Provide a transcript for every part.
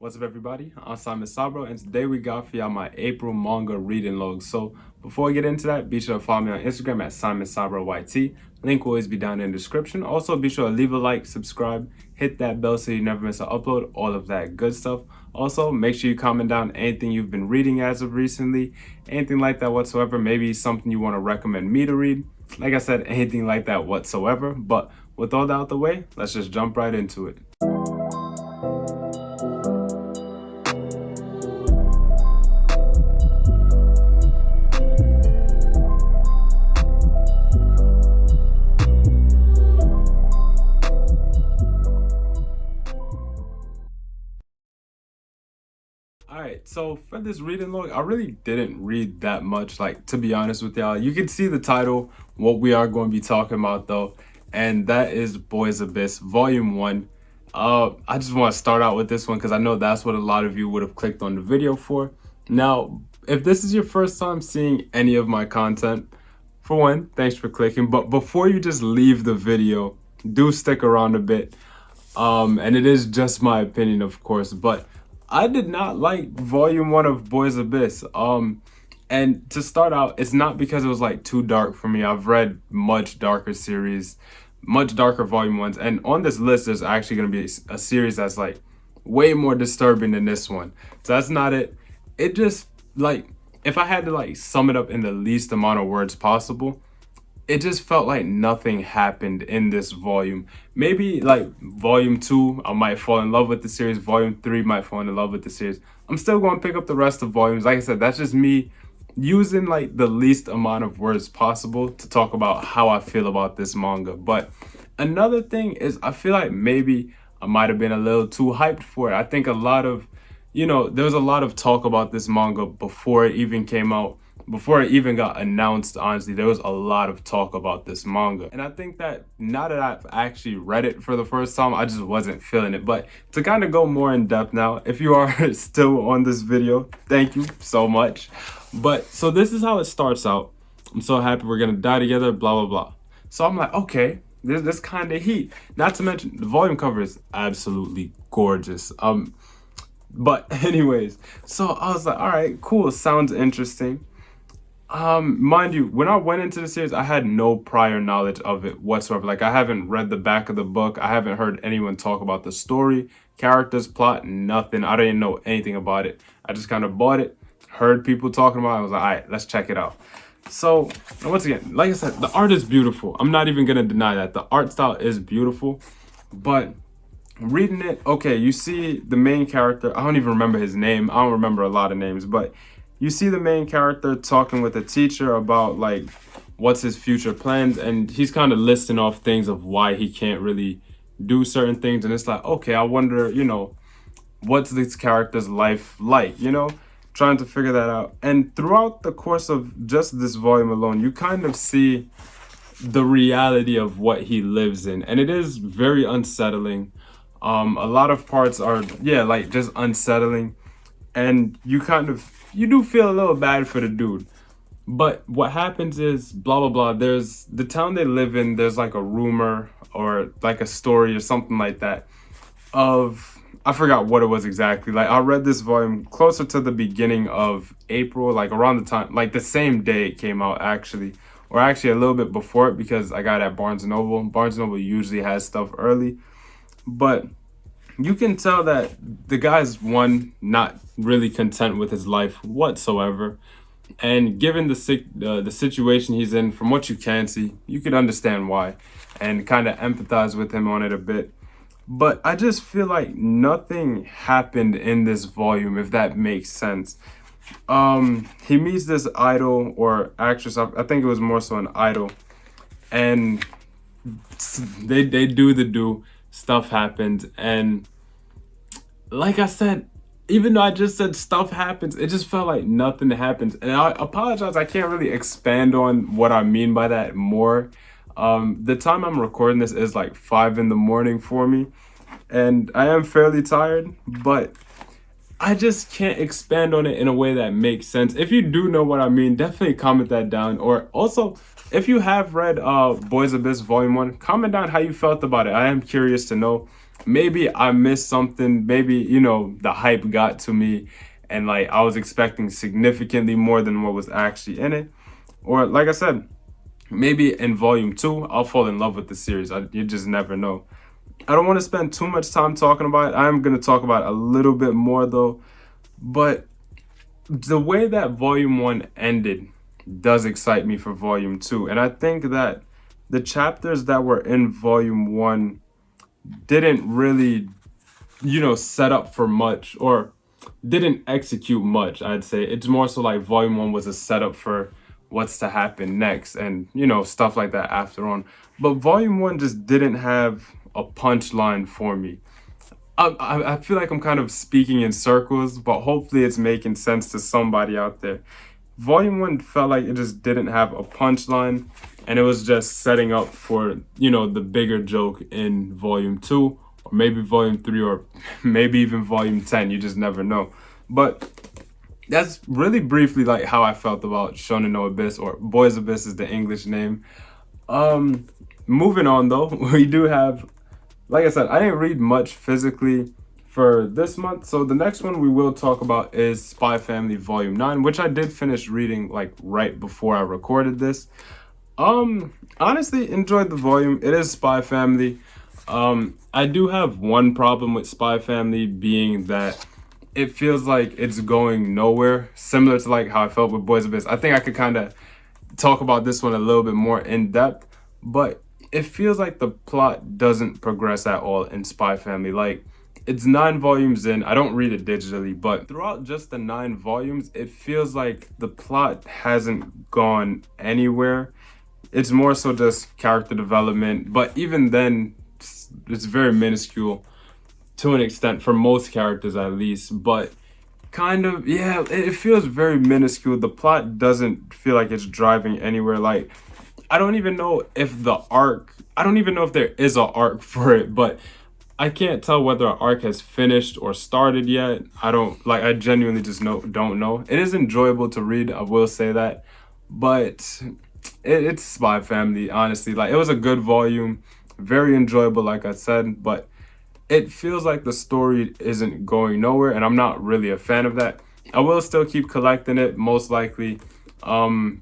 What's up, everybody? I'm Simon Sabro, and today we got for y'all my April manga reading log. So before we get into that, be sure to follow me on Instagram at Simon Sabro YT. Link will always be down in the description. Also, be sure to leave a like, subscribe, hit that bell so you never miss an upload, all of that good stuff. Also, make sure you comment down anything you've been reading as of recently, anything like that whatsoever. Maybe something you want to recommend me to read. Like I said, anything like that whatsoever. But with all that out the way, let's just jump right into it. Alright, so for this reading log, I really didn't read that much, like, to be honest with y'all. You can see the title, what we are going to be talking about, though, and that is Boys Abyss, Volume 1. I just want to start out with this one because I know that's what a lot of you would have clicked on the video for. Now, if this is your first time seeing any of my content, for one, thanks for clicking, but before you just leave the video, do stick around a bit. And it is just my opinion, of course, but I did not like volume 1 of Boys Abyss. And to start out, it's not because it was like too dark for me. I've read much darker series, much darker volume 1s, and on this list there's actually going to be a series that's like way more disturbing than this one. So that's not it. It just, like, if I had to like sum it up in the least amount of words possible, it just felt like nothing happened in this volume. Maybe like volume 2, I might fall in love with the series. Volume 3 might fall in love with the series. I'm still going to pick up the rest of volumes. Like I said, that's just me using like the least amount of words possible to talk about how I feel about this manga. But another thing is, I feel like maybe I might have been a little too hyped for it. I think a lot of, there was a lot of talk about this manga before it even came out. Before it even got announced, honestly, there was a lot of talk about this manga. And I think that now that I've actually read it for the first time, I just wasn't feeling it. But to kind of go more in depth now, if you are still on this video, thank you so much. But so this is how it starts out. I'm so happy we're gonna die together, blah, blah, blah. So I'm like, okay, this kind of heat. Not to mention, the volume cover is absolutely gorgeous. But anyways, so I was like, all right, cool, sounds interesting. Mind you, when I went into the series, I had no prior knowledge of it whatsoever. Like, I haven't read the back of the book. I haven't heard anyone talk about the story, characters, plot, nothing. I didn't know anything about it. I just kind of bought it, heard people talking about it. I was like, all right, let's check it out. So, once again, like I said, the art is beautiful. I'm not even going to deny that. The art style is beautiful. But reading it, okay, you see the main character. I don't even remember his name. I don't remember a lot of names, but you see the main character talking with a teacher about like what's his future plans, and he's kind of listing off things of why he can't really do certain things. And it's like, okay, I wonder, what's this character's life like, trying to figure that out. And throughout the course of just this volume alone, you kind of see the reality of what he lives in, and it is very unsettling. A lot of parts are, yeah, like just unsettling, and you do feel a little bad for the dude. But what happens is, blah, blah, blah. There's the town they live in. There's like a rumor or like a story or something like that of, I forgot what it was exactly. Like, I read this volume closer to the beginning of April, like around the time, like the same day it came out, actually. Or actually a little bit before it, because I got it at Barnes & Noble. Barnes & Noble usually has stuff early. But you can tell that the guy's, one, not really content with his life whatsoever. And given the situation he's in, from what you can see, you could understand why and kind of empathize with him on it a bit. But I just feel like nothing happened in this volume, if that makes sense. He meets this idol or actress, I think it was more so an idol, and they do stuff happens. And like I said, even though I just said stuff happens, it just felt like nothing happens. And I apologize, I can't really expand on what I mean by that more. The time I'm recording this is like 5 in the morning for me, and I am fairly tired, but I just can't expand on it in a way that makes sense. If you do know what I mean, definitely comment that down. Or also, if you have read Boys Abyss Volume 1, comment down how you felt about it. I am curious to know. maybe I missed something. Maybe, the hype got to me and like I was expecting significantly more than what was actually in it. Or like I said, maybe in volume two, I'll fall in love with the series. You just never know. I don't want to spend too much time talking about it. I'm going to talk about it a little bit more though. But the way that volume one ended does excite me for volume two. And I think that the chapters that were in volume one didn't really, set up for much or didn't execute much, I'd say. It's more so like volume one was a setup for what's to happen next and, stuff like that after on. But volume one just didn't have a punchline for me. I feel like I'm kind of speaking in circles, but hopefully it's making sense to somebody out there. Volume one felt like it just didn't have a punchline, and it was just setting up for, the bigger joke in volume two, or maybe volume three, or maybe even volume 10. You just never know. But that's really briefly like how I felt about Shonen no Abyss, or Boys Abyss is the English name. Moving on though, we do have, like I said, I didn't read much physically for this month. So the next one we will talk about is Spy Family Volume 9, which I did finish reading like right before I recorded this. Honestly enjoyed the volume. It is Spy Family. I do have one problem with Spy Family, being that it feels like it's going nowhere, similar to like how I felt with Boys Abyss. I think I could kind of talk about this one a little bit more in depth, but it feels like the plot doesn't progress at all in Spy Family. Like, it's 9 volumes in. I don't read it digitally, but throughout just the 9 volumes, it feels like the plot hasn't gone anywhere. It's more so just character development, but even then, it's very minuscule to an extent for most characters at least. But kind of, yeah, it feels very minuscule. The plot doesn't feel like it's driving anywhere. Like, I don't even know if I don't even know if there is an arc for it, but I can't tell whether an arc has finished or started yet. I genuinely just don't know. It is enjoyable to read, I will say that, but it's Spy Family, honestly. Like, it was a good volume, very enjoyable, like I said, but it feels like the story isn't going nowhere, and I'm not really a fan of that. I will still keep collecting it, most likely,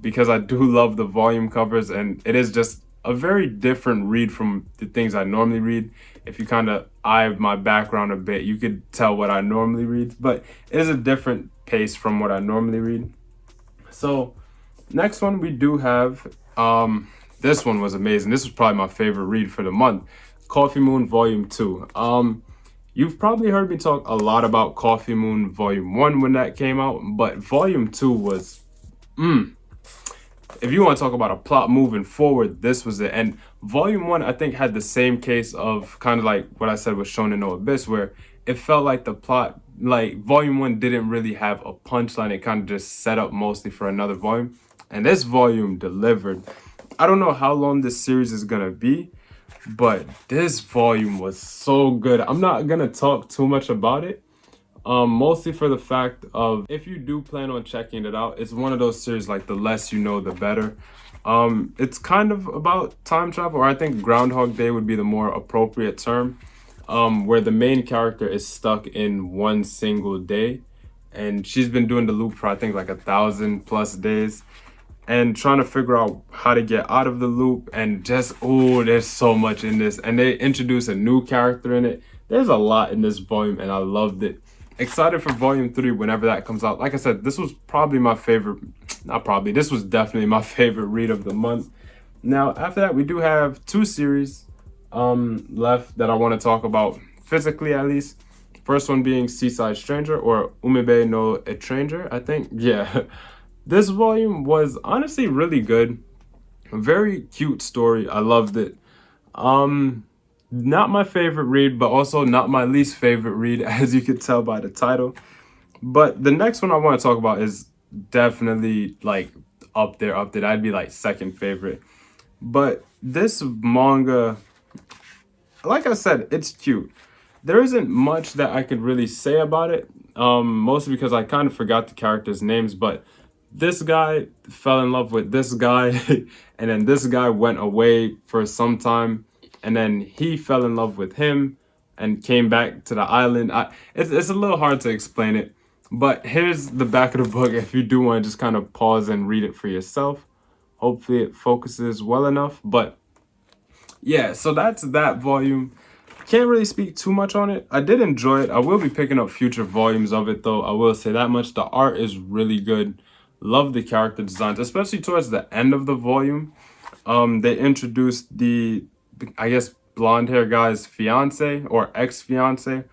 because I do love the volume covers, and it is just a very different read from the things I normally read. If you kind of eye my background a bit, you could tell what I normally read, but it is a different pace from what I normally read. So next one we do have, this one was amazing. This was probably my favorite read for the month. Coffee Moon Volume 2. You've probably heard me talk a lot about Coffee Moon Volume 1 when that came out, but Volume 2 was, if you want to talk about a plot moving forward, this was it. And Volume 1, I think, had the same case of kind of like what I said with Shonen no Abyss, where it felt like the plot, like Volume 1 didn't really have a punchline. It kind of just set up mostly for another volume. And this volume delivered. I don't know how long this series is going to be, but this volume was so good. I'm not going to talk too much about it. Mostly for the fact of, if you do plan on checking it out, it's one of those series like the less you know, the better. It's kind of about time travel, or I think Groundhog Day would be the more appropriate term, where the main character is stuck in one single day, and she's been doing the loop for I think like 1,000+ days, and trying to figure out how to get out of the loop. And just, oh, there's so much in this, and they introduce a new character in it. There's a lot in this volume, and I loved it. Excited for volume 3 whenever that comes out. Like I said, this was probably my favorite, not probably, this was definitely my favorite read of the month. Now, after that, we do have 2 series left that I want to talk about, physically at least. First one being Seaside Stranger, or Umebe no Stranger, I think. Yeah. This volume was honestly really good. A very cute story. I loved it. Not my favorite read, but also not my least favorite read, as you could tell by the title. But the next one I want to talk about is definitely like up there. I'd be like second favorite. But this manga, like I said, it's cute. There isn't much that I could really say about it, mostly because I kind of forgot the characters' names, but this guy fell in love with this guy, and then this guy went away for some time, and then he fell in love with him, and came back to the island. It's a little hard to explain it, but here's the back of the book if you do want to just kind of pause and read it for yourself. Hopefully it focuses well enough. But yeah, so that's that volume. Can't really speak too much on it. I did enjoy it. I will be picking up future volumes of it though. I will say that much. The art is really good. Love the character designs, especially towards the end of the volume. They introduced the, I guess, blonde hair guy's fiance or ex-fiance,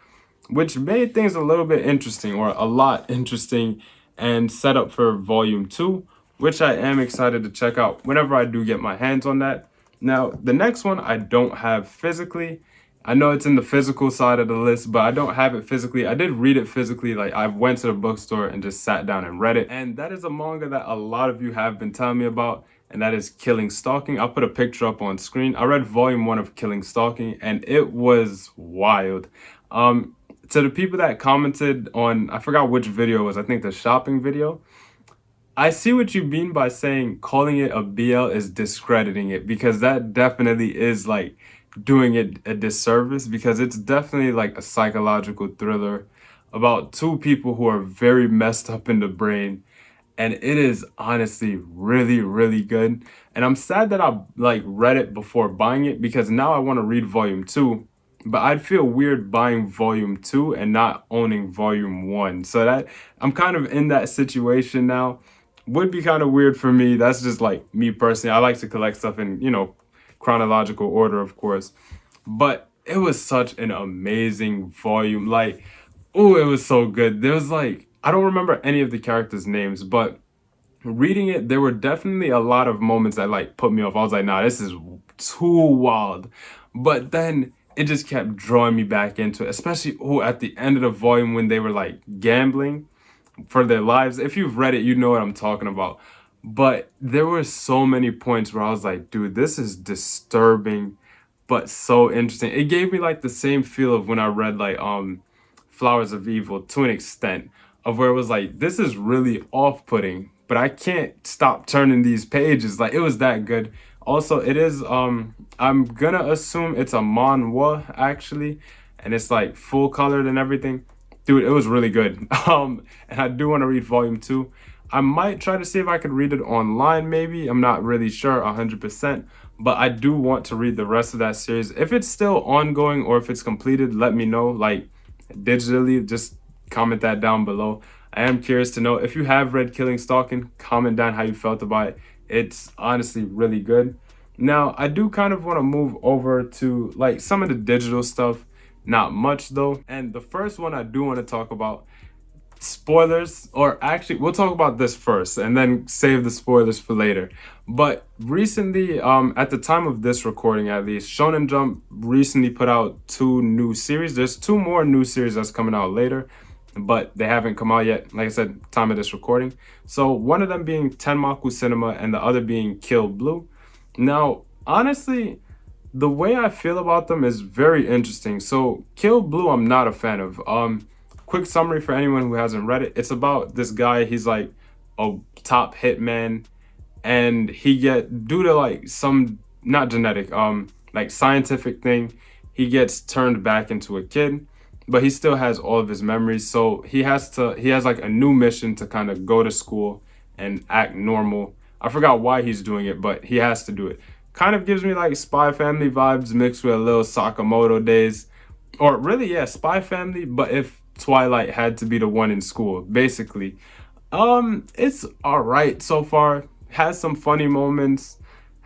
which made things a little bit interesting, or a lot interesting, and set up for volume 2, which I am excited to check out whenever I do get my hands on that. Now, the next one I don't have physically. I know it's in the physical side of the list, but I don't have it physically. I did read it physically. Like, I went to the bookstore and just sat down and read it. And that is a manga that a lot of you have been telling me about, and that is Killing Stalking. I'll put a picture up on screen. I read volume 1 of Killing Stalking, and it was wild. To the people that commented on, I forgot which video it was, I think the shopping video, I see what you mean by saying calling it a BL is discrediting it, because that definitely is like doing it a disservice, because it's definitely like a psychological thriller about two people who are very messed up in the brain, and it is honestly really, really good. And I'm sad that I like read it before buying it, because now I want to read volume 2, but I'd feel weird buying volume 2 and not owning volume 1. So that I'm kind of in that situation now. Would be kind of weird for me. That's just like me personally. I like to collect stuff in, chronological order, of course. But it was such an amazing volume. Like, oh, it was so good. There was like, I don't remember any of the characters' names, but reading it, there were definitely a lot of moments that like put me off. I was like, nah, this is too wild. But then it just kept drawing me back into it, especially at the end of the volume when they were like gambling for their lives. If you've read it, you know what I'm talking about. But there were so many points where I was like, dude, this is disturbing, but so interesting. It gave me like the same feel of when I read like Flowers of Evil, to an extent, of where it was like, this is really off-putting, but I can't stop turning these pages. Like, it was that good. Also, it is I'm gonna assume it's a manhwa actually, and it's like full colored and everything. Dude, it was really good. And I do want to read volume 2. I might try to see if I could read it online, maybe. I'm not really sure 100%, but I do want to read the rest of that series. If it's still ongoing or if it's completed, let me know, like digitally. Just comment that down below. I am curious to know if you have read Killing Stalking. Comment down how you felt about it. It's honestly really good. Now, I do kind of want to move over to like some of the digital stuff. Not much though. And the first one I do want to talk about, spoilers, or actually we'll talk about this first and then save the spoilers for later. But recently, at the time of this recording at least, Shonen Jump recently put out 2 new series. There's 2 more new series that's coming out later, but they haven't come out yet, like I said, time of this recording. So one of them being Tenmaku Cinema and the other being Kill Blue. Now, honestly, the way I feel about them is very interesting. So Kill Blue, I'm not a fan of. Quick summary for anyone who hasn't read it. It's about this guy. He's like a top hitman, and he due to like some, not genetic, like scientific thing, he gets turned back into a kid, but he still has all of his memories. So he has like a new mission to kind of go to school and act normal. I forgot why he's doing it, but he has to do it. Kind of gives me like Spy Family vibes mixed with a little Sakamoto days. Or really, yeah, Spy Family, but if Twilight had to be the one in school, basically. It's alright so far. Has some funny moments.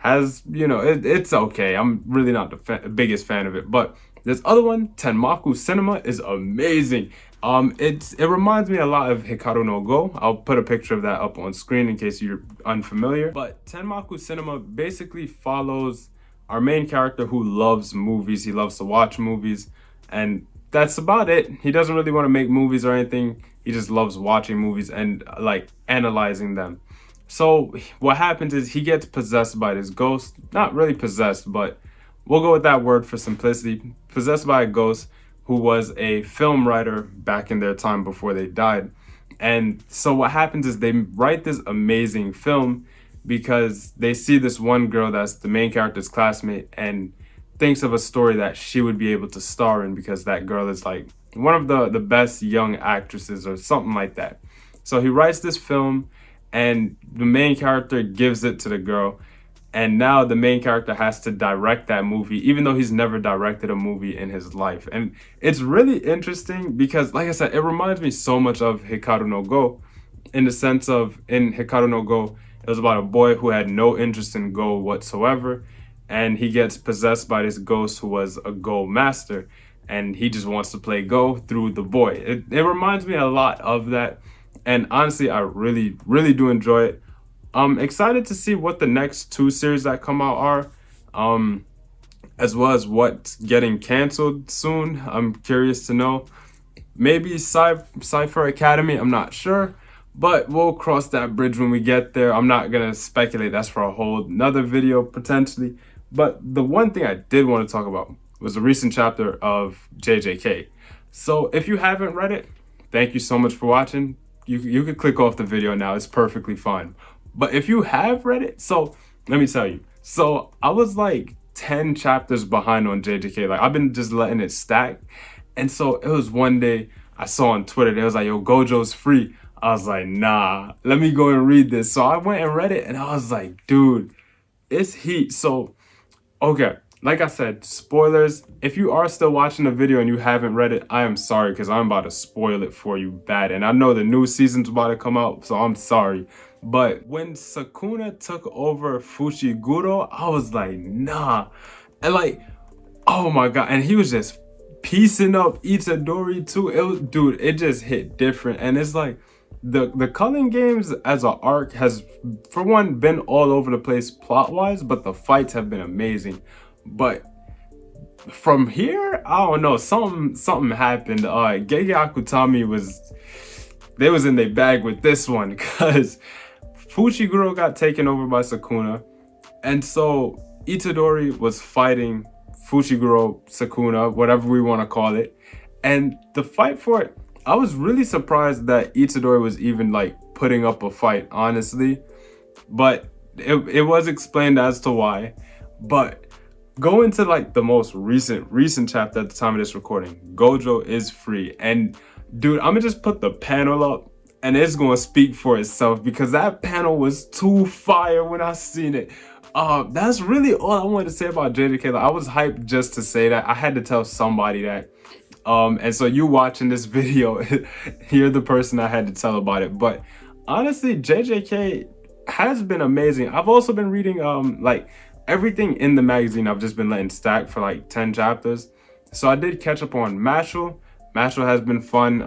It's okay. I'm really not the biggest fan of it. But this other one, Tenmaku Cinema, is amazing. It reminds me a lot of Hikaru no Go. I'll put a picture of that up on screen in case you're unfamiliar. But Tenmaku Cinema basically follows our main character who loves movies. He loves to watch movies, and that's about it. He doesn't really want to make movies or anything. He just loves watching movies and like analyzing them. So what happens is he gets possessed by this ghost. Not really possessed, but we'll go with that word for simplicity. Possessed by a ghost who was a film writer back in their time before they died. And so what happens is they write this amazing film because they see this one girl that's the main character's classmate, and thinks of a story that she would be able to star in because that girl is like one of the best young actresses or something like that. So he writes this film, and the main character gives it to the girl, and now the main character has to direct that movie even though he's never directed a movie in his life. And it's really interesting because, like I said, it reminds me so much of Hikaru no Go, in the sense of, in Hikaru no Go, it was about a boy who had no interest in Go whatsoever, and he gets possessed by this ghost who was a Go master, and he just wants to play Go through the boy. It reminds me a lot of that, and honestly, I really, really do enjoy it. I'm excited to see what the next two series that come out are, as well as what's getting canceled soon. I'm curious to know. Maybe Cypher Academy, I'm not sure, but we'll cross that bridge when we get there. I'm not gonna speculate, that's for a whole another video potentially. But the one thing I did want to talk about was a recent chapter of JJK. So if you haven't read it, thank you so much for watching. You could click off the video now, it's perfectly fine. But if you have read it, so let me tell you. So I was like 10 chapters behind on JJK. Like, I've been just letting it stack. And so it was one day I saw on Twitter, they was like, yo, Gojo's free. I was like, nah, let me go and read this. So I went and read it, and I was like, dude, it's heat. So, okay, like I said, spoilers. If you are still watching the video and you haven't read it, I am sorry, because I'm about to spoil it for you bad. And I know the new season's about to come out, so I'm sorry. But when Sukuna took over Fushiguro, I was like, nah. And like, oh my God. And he was just piecing up Itadori too. It was, dude, it just hit different. And it's like, the Culling Games as an arc has, for one, been all over the place plot-wise, but the fights have been amazing. But from here, I don't know, something happened. Gege Akutami was in their bag with this one, because Fushiguro got taken over by Sukuna, and so Itadori was fighting Fushiguro, Sukuna, whatever we want to call it. And the fight for it, I was really surprised that Itadori was even like putting up a fight, honestly. But it was explained as to why. But go into like the most recent chapter at the time of this recording. Gojo is free. And dude, I'm gonna just put the panel up, and it's gonna speak for itself, because that panel was too fire when I seen it. That's really all I wanted to say about JJK. Like, I was hyped just to say that. I had to tell somebody that. And so you watching this video, you're the person I had to tell about it. But honestly, JJK has been amazing. I've also been reading like everything in the magazine. I've just been letting stack for like 10 chapters. So I did catch up on Mashle. Mashle has been fun.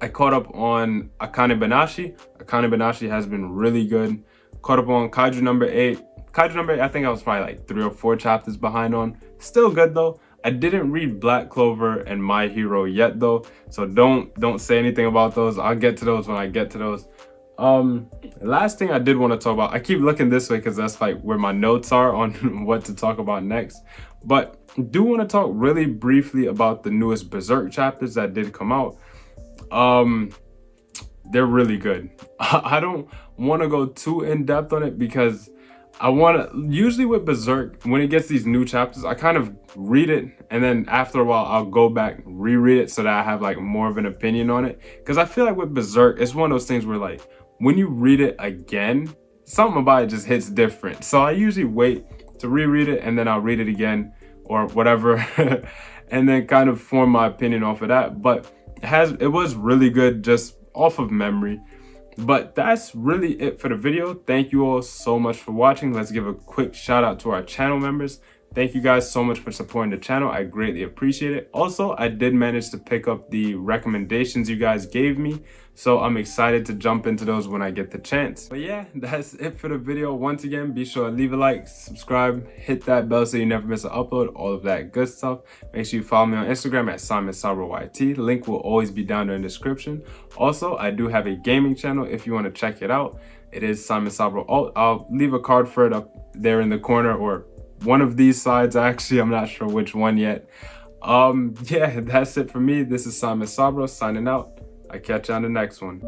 I caught up on Akane Banashi. Akane Banashi has been really good. Caught up on Kaiju number 8. Kaiju number 8, I think I was probably like 3 or 4 chapters behind on. Still good though. I didn't read Black Clover and My Hero yet though, so don't say anything about those. I'll get to those when I get to those. Last thing I did want to talk about, I keep looking this way because that's like where my notes are on what to talk about next. But do want to talk really briefly about the newest Berserk chapters that did come out. They're really good. I don't want to go too in depth on it, because I want to, usually with Berserk, when it gets these new chapters, I kind of read it, and then after a while, I'll go back, reread it, so that I have like more of an opinion on it. Because I feel like with Berserk, it's one of those things where like, when you read it again, something about it just hits different. So I usually wait to reread it, and then I'll read it again, or whatever, and then kind of form my opinion off of that. But it was really good just off of memory. But that's really it for the video. Thank you all so much for watching. Let's give a quick shout out to our channel members. Thank you guys so much for supporting the channel. I greatly appreciate it. Also, I did manage to pick up the recommendations you guys gave me, so I'm excited to jump into those when I get the chance. But yeah, that's it for the video. Once again, be sure to leave a like, subscribe, hit that bell so you never miss an upload, all of that good stuff. Make sure you follow me on Instagram at SimonSabroYT. Link will always be down there in the description. Also, I do have a gaming channel if you want to check it out. It is Simon Sabro. I'll leave a card for it up there in the corner, or one of these sides actually, I'm not sure which one yet. Yeah, that's it for me. This is Simon Sabro signing out. I catch you on the next one.